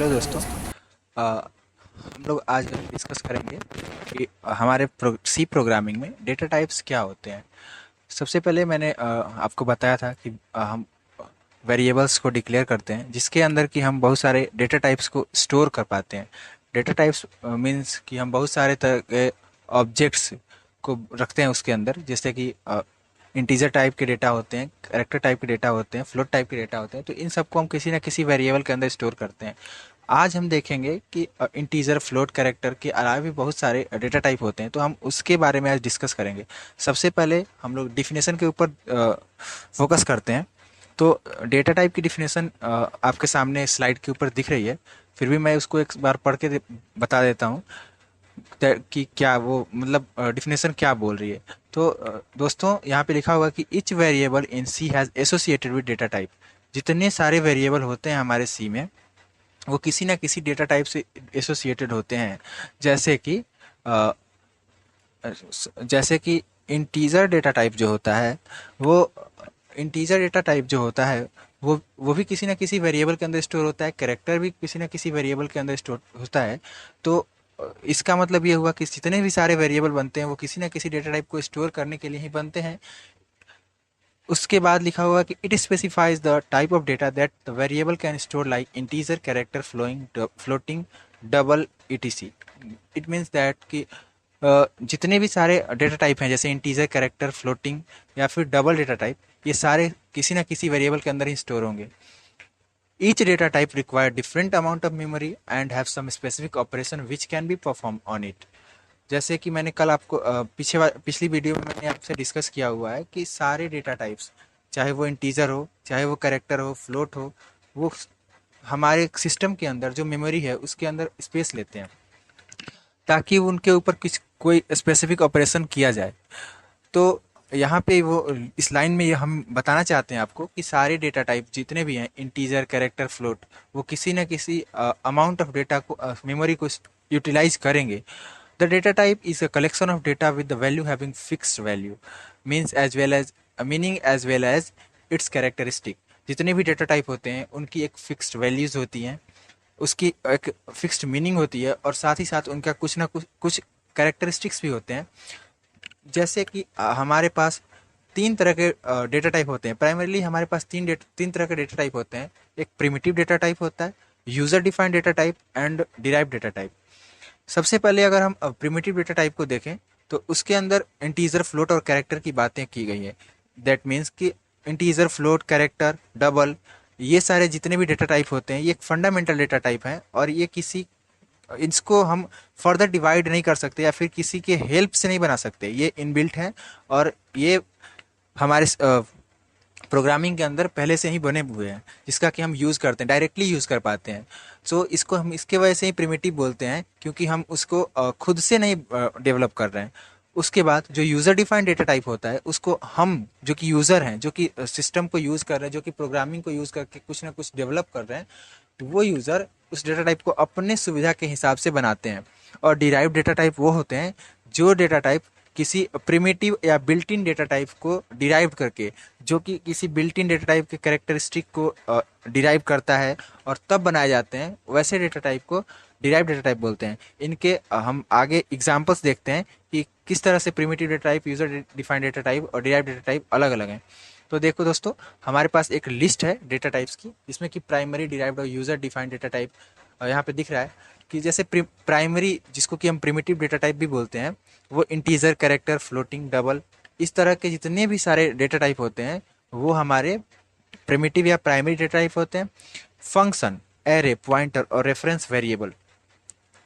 Hello दोस्तों। अ, हम लोग आज डिस्कस करेंगे कि हमारे सी प्रोग्रामिंग में डेटा टाइप्स क्या होते हैं। सबसे पहले मैंने आपको बताया था कि हम वेरिएबल्स को डिक्लेयर करते हैं जिसके अंदर कि हम बहुत सारे डेटा टाइप्स को स्टोर कर पाते हैं। डेटा टाइप्स मीन्स कि हम बहुत सारे तरह के ऑब्जेक्ट्स को रखते हैं उसके अंदर, जैसे कि इंटीजर टाइप के डेटा होते हैं, कैरेक्टर टाइप के डेटा होते हैं, फ्लोट टाइप के डेटा होते हैं। तो इन सबको हम किसी ना किसी वेरिएबल के अंदर स्टोर करते हैं। आज हम देखेंगे कि इंटीजर, फ्लोट, कैरेक्टर के अलावा भी बहुत सारे डेटा टाइप होते हैं, तो हम उसके बारे में आज डिस्कस करेंगे। सबसे पहले हम लोग डिफिनेशन के ऊपर फोकस करते हैं। तो डेटा टाइप की डिफिनेशन आपके सामने स्लाइड के ऊपर दिख रही है, फिर भी मैं उसको एक बार पढ़ के बता देता हूँ कि क्या वो मतलब डिफिनेशन क्या बोल रही है। तो दोस्तों, यहाँ पे लिखा हुआ कि each variable in C has associated with data type. जितने सारे वेरिएबल होते हैं हमारे सी में, वो किसी ना किसी डेटा टाइप से एसोसिएटेड होते हैं। जैसे कि अ, जैसे कि इंटीजर डेटा टाइप जो होता है, वो इंटीजर डेटा टाइप जो होता है वो भी किसी ना किसी वेरिएबल के अंदर स्टोर होता है। कैरेक्टर भी किसी ना किसी वेरिएबल के अंदर स्टोर होता है। तो इसका मतलब ये हुआ कि जितने भी सारे वेरिएबल बनते हैं वो किसी ना किसी डेटा टाइप को स्टोर करने के लिए ही बनते हैं। उसके बाद लिखा हुआ कि it specifies the type of data that the variable can store, like integer, character, floating, double, etc. It means that कि जितने भी सारे डेटा टाइप हैं, जैसे इंटीजर, कैरेक्टर, फ्लोटिंग या फिर डबल डेटा टाइप, ये सारे किसी ना किसी वेरिएबल के अंदर ही स्टोर होंगे। Each data type require different amount of memory and have some specific operation which can be perform on it. जैसे कि मैंने कल आपको पिछली वीडियो में मैंने आपसे डिस्कस किया हुआ है कि सारे डेटा टाइप्स, चाहे वो इंटीजर हो, चाहे वो कैरेक्टर हो, फ्लोट हो, वो हमारे सिस्टम के अंदर जो मेमोरी है उसके अंदर स्पेस लेते हैं ताकि उनके ऊपर कुछ कोई स्पेसिफिक ऑपरेशन किया जाए। तो यहाँ पे वो इस लाइन में ये हम बताना चाहते हैं आपको कि सारे डेटा टाइप जितने भी हैं, इंटीजर, कैरेक्टर, फ्लोट, वो किसी न किसी अमाउंट ऑफ डेटा को, मेमोरी को यूटिलाइज करेंगे। The data type is a collection of data with the value having fixed value, means as well as meaning as well as its characteristic. जितने भी data type होते हैं उनकी एक fixed values होती हैं, उसकी एक फिक्स्ड मीनिंग होती है, और साथ ही साथ उनका कुछ ना कुछ कुछ कैरेक्टरिस्टिक्स भी होते हैं। जैसे कि हमारे पास तीन तरह के डेटा टाइप होते हैं। प्राइमरीली हमारे पास तीन तरह के डेटा टाइप होते हैं। एक प्रिमिटिव डेटा टाइप होता है, user defined data type and derived data type. सबसे पहले अगर हम प्रिमिटिव डेटा टाइप को देखें तो उसके अंदर इंटीजर, फ्लोट और कैरेक्टर की बातें की गई है। दैट मीन्स कि इंटीजर, फ्लोट, कैरेक्टर, डबल, ये सारे जितने भी डेटा टाइप होते हैं ये एक फंडामेंटल डेटा टाइप हैं, और ये किसी इसको हम फर्दर डिवाइड नहीं कर सकते या फिर किसी के हेल्प से नहीं बना सकते। ये इनबिल्ट है, और ये हमारे प्रोग्रामिंग के अंदर पहले से ही बने हुए हैं, जिसका कि हम यूज़ करते हैं, डायरेक्टली यूज़ कर पाते हैं। सो इसको हम इसके वजह से ही प्रिमिटिव बोलते हैं, क्योंकि हम उसको खुद से नहीं डेवलप कर रहे हैं। उसके बाद जो यूज़र डिफाइंड डेटा टाइप होता है, उसको हम जो कि यूज़र हैं, जो कि सिस्टम को यूज़ कर रहे हैं, जो कि प्रोग्रामिंग को यूज़ करके कुछ ना कुछ डेवलप कर रहे हैं, तो वो यूज़र उस डेटा टाइप को अपने सुविधा के हिसाब से बनाते हैं। और डिराइव डेटा टाइप वो होते हैं जो डेटा टाइप किसी प्रिमिटिव या बिल्ट इन डेटा टाइप को डिराइव करके, जो कि किसी बिल्ट इन डेटा टाइप के कैरेक्टरिस्टिक को डिराइव करता है और तब बनाए जाते हैं, वैसे डेटा टाइप को डिराइव डेटा टाइप बोलते हैं। इनके हम आगे एग्जांपल्स देखते हैं कि किस तरह से primitive data type, user defined data type और डिराइव डेटा टाइप अलग अलग हैं। तो देखो दोस्तों, हमारे पास एक लिस्ट है डेटा टाइप्स की, जिसमें कि प्राइमरी, डिराइव्ड और यूजर डिफाइंड डेटा टाइप यहाँ पे दिख रहा है। कि जैसे प्राइमरी, जिसको कि हम प्रिमिटिव डेटा टाइप भी बोलते हैं, वो इंटीजर, कैरेक्टर, फ्लोटिंग, डबल, इस तरह के जितने भी सारे डेटा टाइप होते हैं वो हमारे प्रिमिटिव या प्राइमरी डेटा टाइप होते हैं। फंक्शन, एरे, पॉइंटर और रेफरेंस वेरिएबल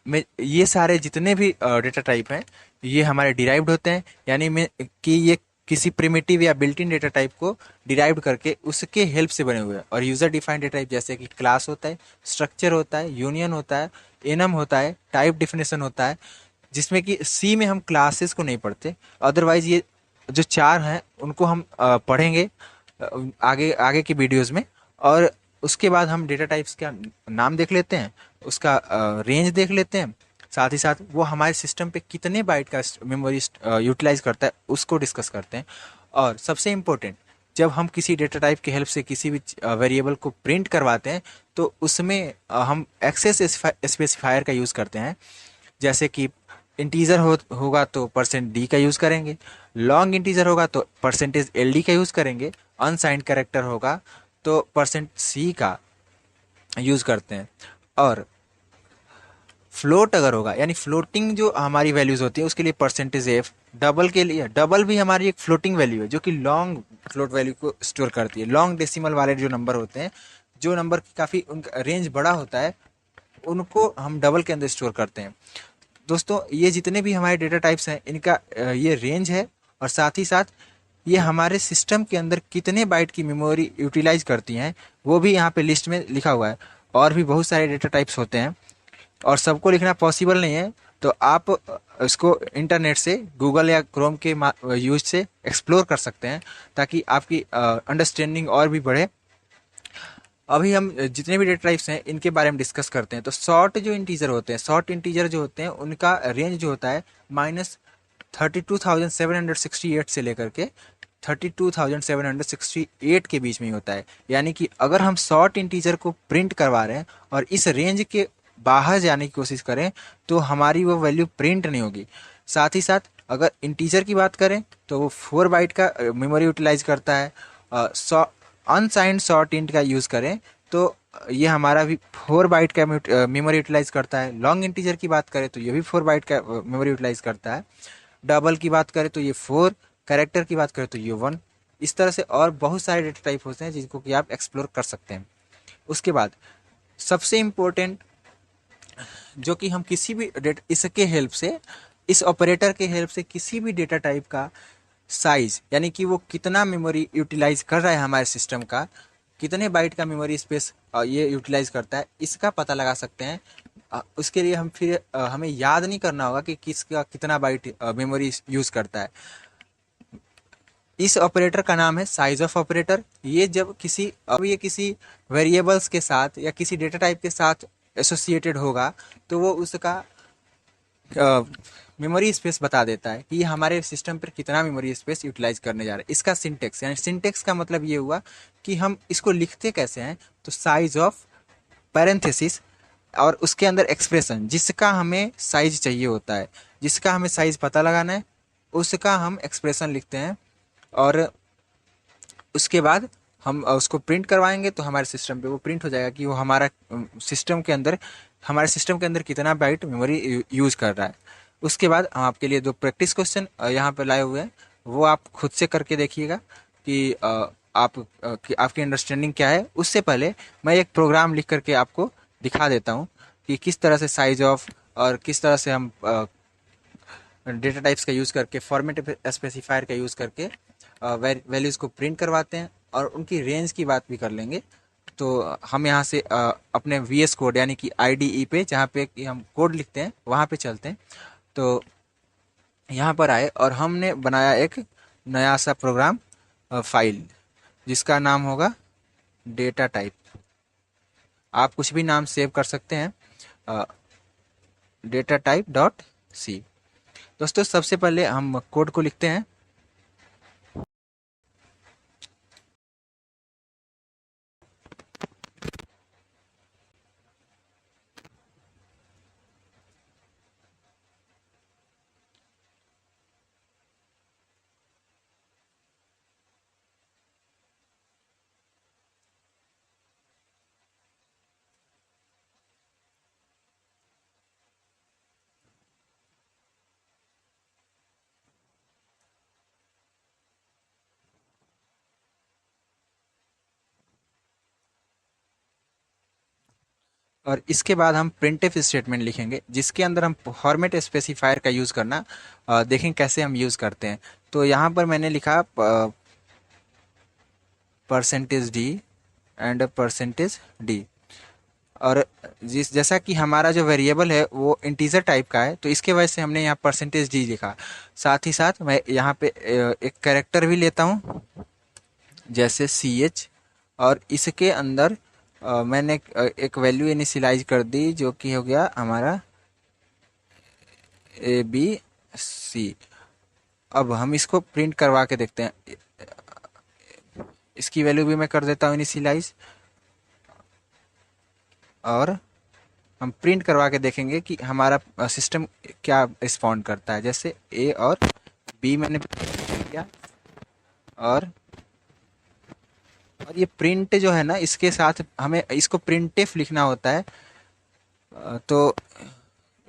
में ये सारे जितने भी डेटा टाइप हैं ये हमारे डिराइव्ड होते हैं, यानी में कि ये किसी प्रिमिटिव या बिल्ट इन डेटा टाइप को डिराइव्ड करके उसके हेल्प से बने हुए हैं। और यूजर डिफाइंड डेटा टाइप जैसे कि क्लास होता है, स्ट्रक्चर होता है, यूनियन होता है, एनम होता है, टाइप डिफिनेशन होता है, जिसमें कि सी में हम क्लासेस को नहीं पढ़ते। अदरवाइज ये जो चार हैं उनको हम पढ़ेंगे आगे आगे की वीडियोस में। और उसके बाद हम डेटा टाइप्स का नाम देख लेते हैं, उसका रेंज देख लेते हैं, साथ ही साथ वो हमारे सिस्टम पे कितने बाइट का मेमोरी यूटिलाइज करता है उसको डिस्कस करते हैं। और सबसे इम्पोर्टेंट, जब हम किसी डेटा टाइप के हेल्प से किसी भी वेरिएबल को प्रिंट करवाते हैं तो उसमें हम एक्सेस स्पेसिफायर का यूज़ करते हैं। जैसे कि इंटीजर होगा तो परसेंट डी का यूज़ करेंगे, लॉन्ग इंटीजर होगा तो परसेंटेज एल डी का यूज़ करेंगे, अनसाइंड कैरेक्टर होगा तो परसेंट सी का यूज़ करते हैं। और फ्लोट अगर होगा यानी फ्लोटिंग जो हमारी वैल्यूज होती है उसके लिए परसेंटेज एफ, डबल के लिए डबल भी हमारी एक फ्लोटिंग वैल्यू है जो कि लॉन्ग फ्लोट वैल्यू को स्टोर करती है। लॉन्ग डेसिमल वाले जो नंबर होते हैं, जो नंबर की काफ़ी उनका रेंज बड़ा होता है, उनको हम डबल के अंदर स्टोर करते हैं। दोस्तों ये जितने भी हमारे डेटा टाइप्स हैं इनका ये रेंज है, और साथ ही साथ ये हमारे सिस्टम के अंदर कितने बाइट की मेमोरी यूटिलाइज करती हैं वो भी यहाँ पे लिस्ट में लिखा हुआ है। और भी बहुत सारे डेटा टाइप्स होते हैं और सबको लिखना पॉसिबल नहीं है, तो आप इसको इंटरनेट से गूगल या क्रोम के यूज से एक्सप्लोर कर सकते हैं ताकि आपकी अंडरस्टैंडिंग और भी बढ़े। अभी हम जितने भी डेटा टाइप्स हैं इनके बारे में डिस्कस करते हैं। तो शॉर्ट जो इंटीजर होते हैं, शॉर्ट इंटीजर जो होते हैं उनका रेंज जो होता है -32,768 से लेकर के 32,768 के बीच में ही होता है। यानी कि अगर हम शॉर्ट इंटीजर को प्रिंट करवा रहे हैं और इस रेंज के बाहर जाने की कोशिश करें तो हमारी वो वैल्यू प्रिंट नहीं होगी। साथ ही साथ अगर इंटीजर की बात करें तो वो 4 बाइट का मेमोरी यूटिलाइज करता है। अनसाइंड शॉर्ट इंट का यूज़ करें तो ये हमारा भी 4 बाइट का मेमोरी यूटिलाइज करता है। लॉन्ग इंटीजर की बात करें तो ये भी 4 बाइट का मेमोरी यूटिलाइज करता है। डबल की बात करें तो ये 4, कैरेक्टर की बात करें तो ये 1। इस तरह से और बहुत सारे डेटा टाइप होते हैं जिनको कि आप एक्सप्लोर कर सकते हैं। उसके बाद सबसे इम्पोर्टेंट जो कि हम किसी भी इसके हेल्प से, इस ऑपरेटर के हेल्प से किसी भी डेटा टाइप का साइज यानी कि वो कितना मेमोरी यूटिलाइज कर रहा है हमारे सिस्टम का, कितने बाइट का मेमोरी स्पेस ये यूटिलाइज करता है, इसका पता लगा सकते हैं। उसके लिए हम फिर हमें याद नहीं करना होगा कि किसका कितना बाइट मेमोरी यूज़ करता है। इस ऑपरेटर का नाम है साइज ऑफ ऑपरेटर। ये जब किसी अब ये किसी वेरिएबल्स के साथ या किसी डेटा टाइप के साथ एसोसिएटेड होगा तो वो उसका मेमोरी स्पेस बता देता है कि ये हमारे सिस्टम पर कितना मेमोरी स्पेस यूटिलाइज करने जा रहा है। इसका सिंटेक्स यानी सिंटेक्स का मतलब ये हुआ कि हम इसको लिखते कैसे हैं। तो साइज ऑफ पैरेंथेसिस और उसके अंदर एक्सप्रेशन जिसका हमें साइज चाहिए होता है, जिसका हमें साइज पता लगाना है, उसका हम एक्सप्रेशन लिखते हैं। और उसके बाद हम उसको प्रिंट करवाएंगे तो हमारे सिस्टम पे वो प्रिंट हो जाएगा कि वो हमारा सिस्टम के अंदर हमारे सिस्टम के अंदर कितना बाइट मेमोरी यूज़ कर रहा है। उसके बाद हम आपके लिए दो प्रैक्टिस क्वेश्चन यहाँ पे लाए हुए हैं, वो आप खुद से करके देखिएगा कि कि आपकी अंडरस्टैंडिंग क्या है। उससे पहले मैं एक प्रोग्राम लिख करके आपको दिखा देता हूँ कि किस तरह से साइज ऑफ और किस तरह से हम डेटा टाइप्स का यूज़ करके, फॉर्मेट स्पेसिफायर का यूज़ करके वैल्यूज़ को प्रिंट करवाते हैं और उनकी रेंज की बात भी कर लेंगे। तो हम यहाँ से अपने VS कोड यानी कि IDE पे जहाँ पे कि हम कोड लिखते हैं वहाँ पे चलते हैं। तो यहाँ पर आए और हमने बनाया एक नया सा प्रोग्राम फाइल जिसका नाम होगा डेटा टाइप। आप कुछ भी नाम सेव कर सकते हैं, डेटा टाइप डॉट सी। दोस्तों सबसे पहले हम कोड को लिखते हैं। और इसके बाद हम प्रिंटफ स्टेटमेंट लिखेंगे जिसके अंदर हम फॉर्मेट स्पेसिफायर का यूज़ करना देखें कैसे हम यूज़ करते हैं। तो यहाँ पर मैंने लिखा percentage D and percentage D. और जिस जैसा कि हमारा जो वेरिएबल है वो इंटीजर टाइप का है तो इसके वजह से हमने यहाँ परसेंटेज डी लिखा। साथ ही साथ मैं यहाँ पे एक कैरेक्टर भी लेता हूँ जैसे CH, और इसके अंदर मैंने एक वैल्यू इनिशियलाइज कर दी जो कि हो गया हमारा ABC। अब हम इसको प्रिंट करवा के देखते हैं। इसकी वैल्यू भी मैं कर देता हूँ इनिशियलाइज, और हम प्रिंट करवा के देखेंगे कि हमारा सिस्टम क्या रिस्पॉन्ड करता है। जैसे ए और बी मैंने किया, और ये प्रिंट जो है ना, इसके साथ हमें इसको प्रिंटफ लिखना होता है। तो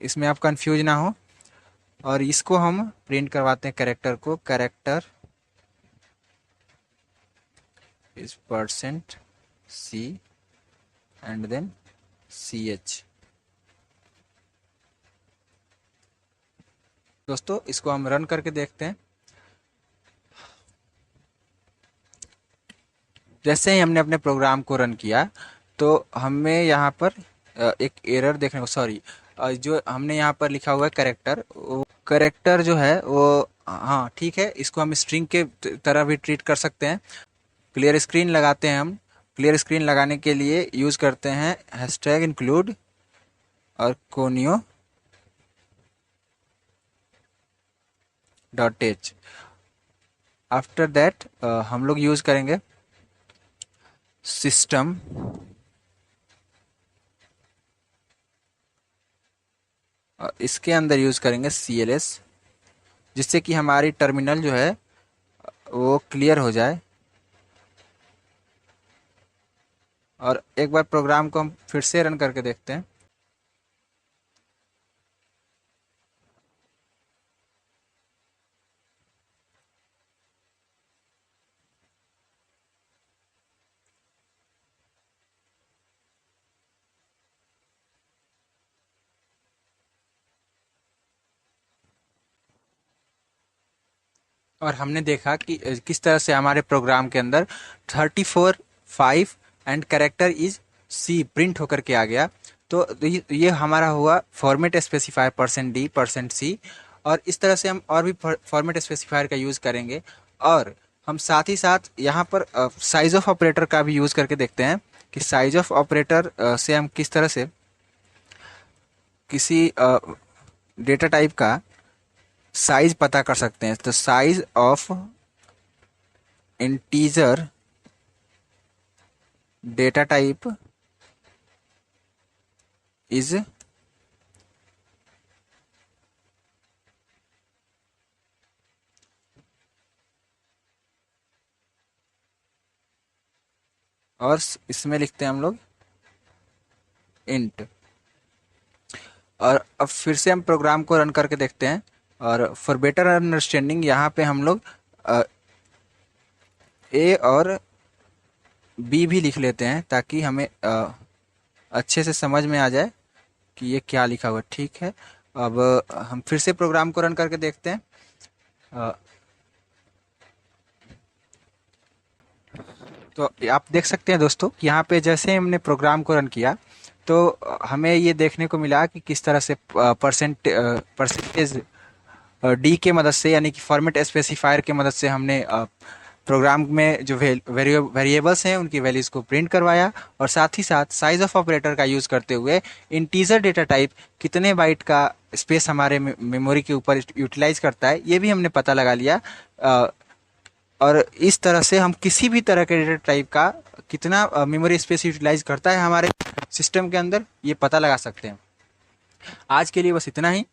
इसमें आप कंफ्यूज ना हो, और इसको हम प्रिंट करवाते हैं कैरेक्टर को। Character is percent C and then C H. दोस्तों इसको हम रन करके देखते हैं। जैसे ही हमने अपने प्रोग्राम को रन किया तो हमें यहाँ पर एक एरर देखने को, सॉरी, जो हमने यहाँ पर लिखा हुआ है कैरेक्टर, वो कैरेक्टर जो है वो, हाँ ठीक है, इसको हम स्ट्रिंग के तरह भी ट्रीट कर सकते हैं। क्लियर स्क्रीन लगाते हैं हम। क्लियर स्क्रीन लगाने के लिए यूज करते हैं हैशटैग इंक्लूड और conio dot H. After that हम लोग यूज करेंगे सिस्टम और इसके अंदर यूज करेंगे CLS, जिससे कि हमारी टर्मिनल जो है वो क्लियर हो जाए। और एक बार प्रोग्राम को हम फिर से रन करके देखते हैं। और हमने देखा कि किस तरह से हमारे प्रोग्राम के अंदर 34 5 and character is C print होकर के आ गया। तो ये हमारा हुआ फॉर्मेट स्पेसिफायर %d%c। और इस तरह से हम और भी फॉर्मेट स्पेसिफायर का यूज़ करेंगे। और हम साथ ही साथ यहाँ पर साइज ऑफ ऑपरेटर का भी यूज़ करके देखते हैं कि साइज ऑफ ऑपरेटर से हम किस तरह से किसी डेटा टाइप का साइज पता कर सकते हैं। तो size of integer data type is और इसमें लिखते हैं हम लोग इंट। और अब फिर से हम प्रोग्राम को रन करके देखते हैं। और फॉर बेटर अंडरस्टैंडिंग यहाँ पे हम लोग ए और बी भी लिख लेते हैं, ताकि हमें अच्छे से समझ में आ जाए कि ये क्या लिखा हुआ है। ठीक है, अब हम फिर से प्रोग्राम को रन करके देखते हैं। तो आप देख सकते हैं दोस्तों कि यहाँ पे जैसे ही हमने प्रोग्राम को रन किया तो हमें ये देखने को मिला कि किस तरह से परसेंटेज डी के मदद से, यानी कि फॉर्मेट स्पेसिफायर के मदद से हमने प्रोग्राम में जो वेरिएबल्स हैं उनकी वैल्यूज़ को प्रिंट करवाया। और साथ ही साथ साइज ऑफ ऑपरेटर का यूज़ करते हुए इंटीजर डेटा टाइप कितने बाइट का स्पेस हमारे मेमोरी के ऊपर यूटिलाइज करता है, ये भी हमने पता लगा लिया। और इस तरह से हम किसी भी तरह के डेटा टाइप का कितना मेमोरी स्पेस यूटिलाइज करता है हमारे सिस्टम के अंदर, ये पता लगा सकते हैं। आज के लिए बस इतना ही।